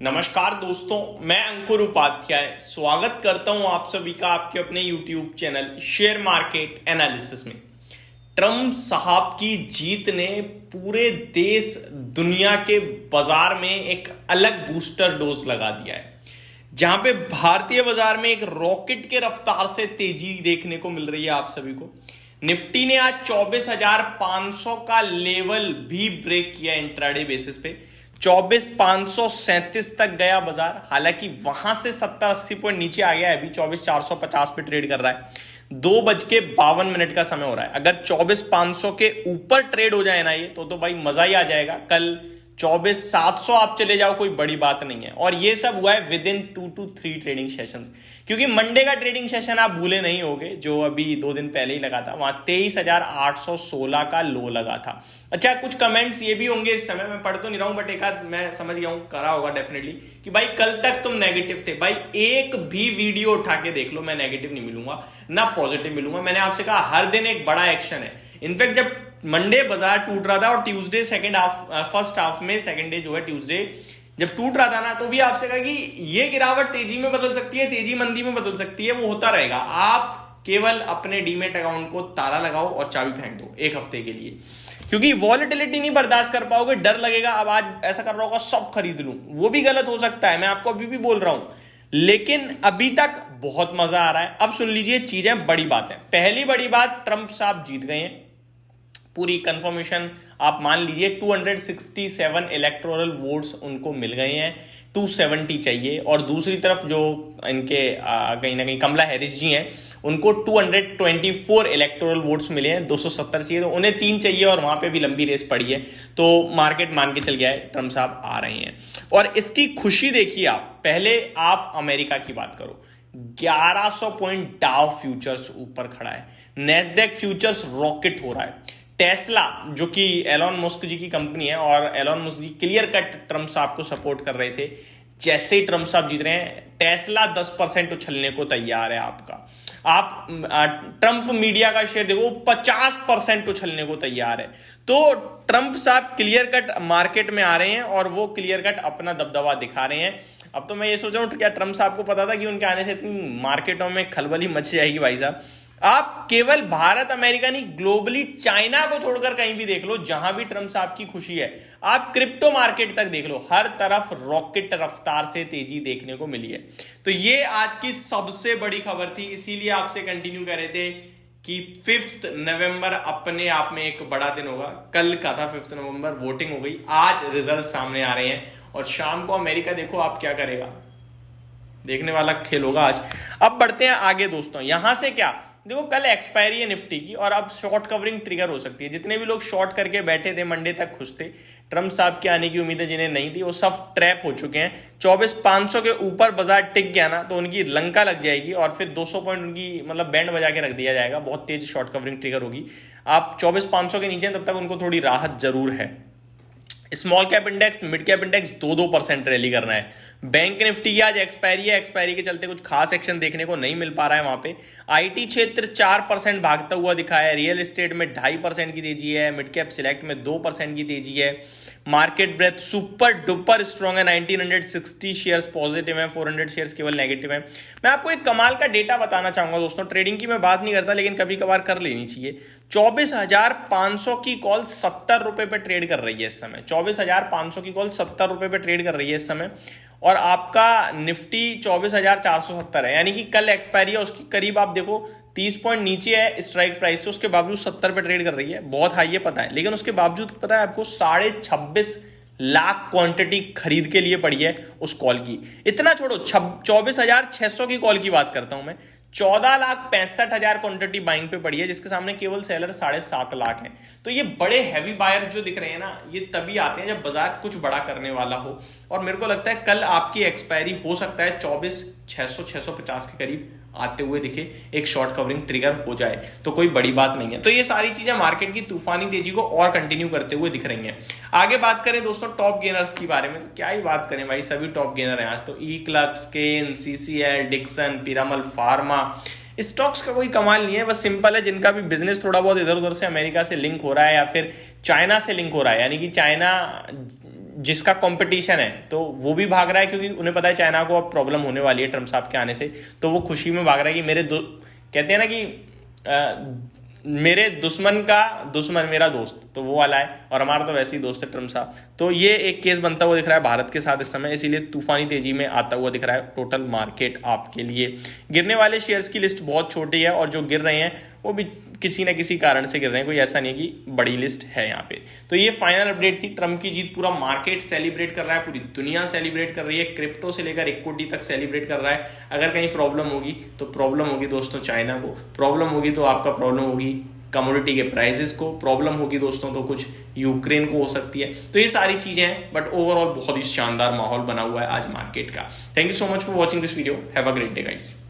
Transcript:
नमस्कार दोस्तों, मैं अंकुर उपाध्याय स्वागत करता हूं आप सभी का आपके अपने YouTube channel share market analysis में। ट्रम्प साहब की जीत ने पूरे देश दुनिया के बाजार में एक अलग बूस्टर डोज लगा दिया है, जहां पे भारतीय बाजार में एक रॉकेट के रफ्तार से तेजी देखने को मिल रही है आप सभी को। निफ्टी ने आज 24,500 का लेवल भी ब्रेक किया इंट्राडे बेसिस पे। 24,537 तक गया बाजार, हालांकि वहां से 70-80 पॉइंट नीचे आ गया है। अभी 24,450 पे ट्रेड कर रहा है। 2:52 का समय हो रहा है। अगर 24,500 के ऊपर ट्रेड हो जाए ना ये तो भाई मजा ही आ जाएगा। कल 24,700 आप चले जाओ, कोई बड़ी बात नहीं है। और ये सब हुआ है with in 2 to 3 trading sessions, क्योंकि मंडे का ट्रेडिंग सेशन आप भूले नहीं होगे, जो अभी 2 दिन पहले ही लगा था। वहां 23,816 का लो लगा था। अच्छा, कुछ कमेंट्स ये भी होंगे इस समय, मैं पढ़ तो नहीं रहा हूं बट एक आध मैं समझ गया हूं, करा होगा डेफिनेटली, कि भाई कल तक तुम नेगेटिव थे। भाई एक भी वीडियो उठा के देख लो, मैं नेगेटिव नहीं मिलूंगा ना पॉजिटिव मिलूंगा। मैंने आपसे कहा हर दिन एक बड़ा एक्शन है। इनफैक्ट जब मंडे बाजार टूट रहा था और ट्यूसडे फर्स्ट हाफ में सेकंड डे जो है ट्यूसडे जब टूट रहा था ना, तो भी आपसे कहा कि ये गिरावट तेजी में बदल सकती है, तेजी मंदी में बदल सकती है, वो होता रहेगा। आप केवल अपने डीमेट अकाउंट को ताला लगाओ और चाबी फेंक दो एक हफ्ते के लिए, क्योंकि वॉलेटिलिटी नहीं बर्दाश्त कर पाओगे। डर लगेगा अब आज ऐसा कर रहा होगा सब खरीद लूं, वो भी गलत हो सकता है, मैं आपको अभी भी बोल रहा हूं। लेकिन अभी तक बहुत मजा आ रहा है। अब सुन लीजिए चीजें, बड़ी बात है। पहली बड़ी बात, ट्रंप साहब जीत गए हैं, पूरी कंफर्मेशन आप मान लीजिए। 267 इलेक्टोरल वोट्स उनको मिल गए हैं, 270 चाहिए। और दूसरी तरफ जो इनके कहीं ना कहीं कमला हैरिस जी हैं, उनको 224 इलेक्टोरल वोट्स मिले हैं, 270 चाहिए, तो उन्हें 3 चाहिए और वहां पे भी लंबी रेस पड़ी है। तो मार्केट मान के चल गया है ट्रम्प साहब आ रहे हैं। और इसकी खुशी देखिए आप। पहले आप अमेरिका की बात करो, 1100 पॉइंट डाउ फ्यूचर्स ऊपर खड़ा है, नेस्डेक फ्यूचर्स रॉकेट हो रहा है। टेस्ला, जो कि एलोन मस्क जी की कंपनी है, और एलोन मस्क जी क्लियर कट ट्रम्प साहब को सपोर्ट कर रहे थे, जैसे ही ट्रम्प साहब जीत रहे हैं टेस्ला 10% उछलने को तैयार है आपका। आप ट्रम्प मीडिया का शेयर देखो, 50% उछलने को तैयार है। तो ट्रम्प साहब क्लियर कट मार्केट में आ रहे हैं और वो क्लियर कट अपना दबदबा दिखा रहे हैं। अब तो मैं ये सोच रहा हूं, क्या ट्रम्प साहब को पता था कि उनके आने से इतनी मार्केटों में खलबली मच जाएगी? भाई साहब, आप केवल भारत अमेरिका नहीं, ग्लोबली चाइना को छोड़कर कहीं भी देख लो, जहां भी ट्रम्प साहब की खुशी है। आप क्रिप्टो मार्केट तक देख लो, हर तरफ रॉकेट रफ्तार से तेजी देखने को मिली है। तो ये आज की सबसे बड़ी खबर थी, इसीलिए आपसे कंटिन्यू कर रहे थे कि 5 नवंबर अपने आप में एक बड़ा दिन होगा। कल का था 5 नवंबर, वोटिंग हो गई, आज रिजल्ट सामने आ रहे हैं और शाम को अमेरिका देखो आप क्या करेगा, देखने वाला खेल होगा आज। अब बढ़ते हैं आगे दोस्तों। यहां से क्या देखो, कल एक्सपायरी है निफ्टी की और अब शॉर्ट कवरिंग ट्रिगर हो सकती है। जितने भी लोग शॉर्ट करके बैठे थे, मंडे तक खुश थे, ट्रम्प साहब के आने की उम्मीदें जिन्हें नहीं थी, वो सब ट्रैप हो चुके हैं। 24,500 के ऊपर बाजार टिक गया ना, तो उनकी लंका लग जाएगी और फिर 200 पॉइंट उनकी मतलब बैंड बजा के रख दिया जाएगा। बहुत तेज शॉर्ट कवरिंग ट्रिगर होगी। आप 24,500 के नीचे, तब तक उनको थोड़ी राहत जरूर है। Small cap index, mid cap index 2-2% rally करना है। बैंक निफ्टी की आज एक्सपायरी है, एक्सपायरी के चलते कुछ खास एक्शन देखने को नहीं मिल पा रहा है वहां पे। आईटी क्षेत्र 4% भागता हुआ दिखा है। रियल एस्टेट में 2.5% की तेजी है। मिड कैप सिलेक्ट में 2% की तेजी है। Market breadth super duper strong है, 1960 शेयर्स पॉजिटिव है, 400 शेयर्स केवल नेगेटिव है। मैं आपको एक कमाल का डेटा बताना चाहूंगा दोस्तों। ट्रेडिंग की मैं बात नहीं करता, लेकिन कभी कभार कर लेनी चाहिए। 24,500 की कॉल 70 रुपए पे ट्रेड कर रही है इस समय। 24,500 की कॉल 70 रुपए पे ट्रेड कर रही है इस समय। और आपका निफ्टी 24,470 है, यानी कि कल एक्सपायरी है उसकी करीब आप देखो 30 पॉइंट नीचे है स्ट्राइक प्राइस से, उसके बावजूद 70 पे ट्रेड कर रही है। बहुत हाई है पता है, लेकिन उसके बावजूद पता है आपको 26.5 लाख क्वांटिटी खरीद के लिए पड़ी है उस कॉल की। इतना छोड़ो, 24,600 की कॉल की बात करता हूं मैं। 14,65,000 क्वांटिटी बाइंग पे पड़ी है, जिसके सामने केवल सेलर 7.5 लाख है। तो ये बड़े हैवी बायर्स जो दिख रहे हैं ना, ये तभी आते हैं जब बाजार कुछ बड़ा करने वाला हो। और मेरे को लगता है कल आपकी एक्सपायरी हो सकता है 24,600-650 के करीब आते हुए दिखे, एक शॉर्ट कवरिंग ट्रिगर हो जाए तो कोई बड़ी बात नहीं है। तो ये सारी चीजें मार्केट की तूफानी तेजी को और कंटिन्यू करते हुए दिख रही हैं। आगे बात करें दोस्तों टॉप गेनर्स की बारे में, तो क्या ही बात करें भाई, सभी टॉप गेनर हैं आज तो। ईक्लक्स, केन, CCL, Dixon, Piramal pharma, stocks का कोई कमाल नहीं है, बस सिंपल है। जिनका भी बिजनेस थोड़ा बहुत इधर उधर से अमेरिका से लिंक हो रहा है या फिर चाइना से लिंक हो रहा है, यानी कि चाइना जिसका कंपटीशन है तो वो भी भाग रहा है, क्योंकि उन्हें पता है चाइना को अब प्रॉब्लम होने वाली है ट्रम्प साहब के आने से, तो वो खुशी में भाग रहा है कि कहते हैं ना कि मेरे दुश्मन का दुश्मन मेरा दोस्त, तो वो वाला है। और हमारा तो वैसे ही दोस्त है ट्रम्प साहब। तो ये एक केस बनता हुआ दिख रहा है भारत के साथ इस समय, इसीलिए तूफानी तेजी में आता हुआ दिख रहा है टोटल मार्केट आपके लिए। गिरने वाले शेयर्स की लिस्ट बहुत छोटी है, और जो गिर रहे हैं वो भी किसी ना किसी कारण से गिर रहे हैं, कोई ऐसा नहीं है कि बड़ी लिस्ट है यहाँ पे। तो ये फाइनल अपडेट थी। ट्रम्प की जीत पूरा मार्केट सेलिब्रेट कर रहा है, पूरी दुनिया सेलिब्रेट कर रही है, क्रिप्टो से लेकर इक्विटी तक सेलिब्रेट कर रहा है। अगर कहीं प्रॉब्लम होगी तो प्रॉब्लम होगी दोस्तों चाइना को, प्रॉब्लम होगी तो आपका प्रॉब्लम होगी कमोडिटी के प्राइसेस को, प्रॉब्लम होगी दोस्तों तो कुछ यूक्रेन को हो सकती है। तो ये सारी चीजें हैं, बट ओवरऑल बहुत ही शानदार माहौल बना हुआ है आज मार्केट का। Thank you so much for watching this video. Have a great day guys.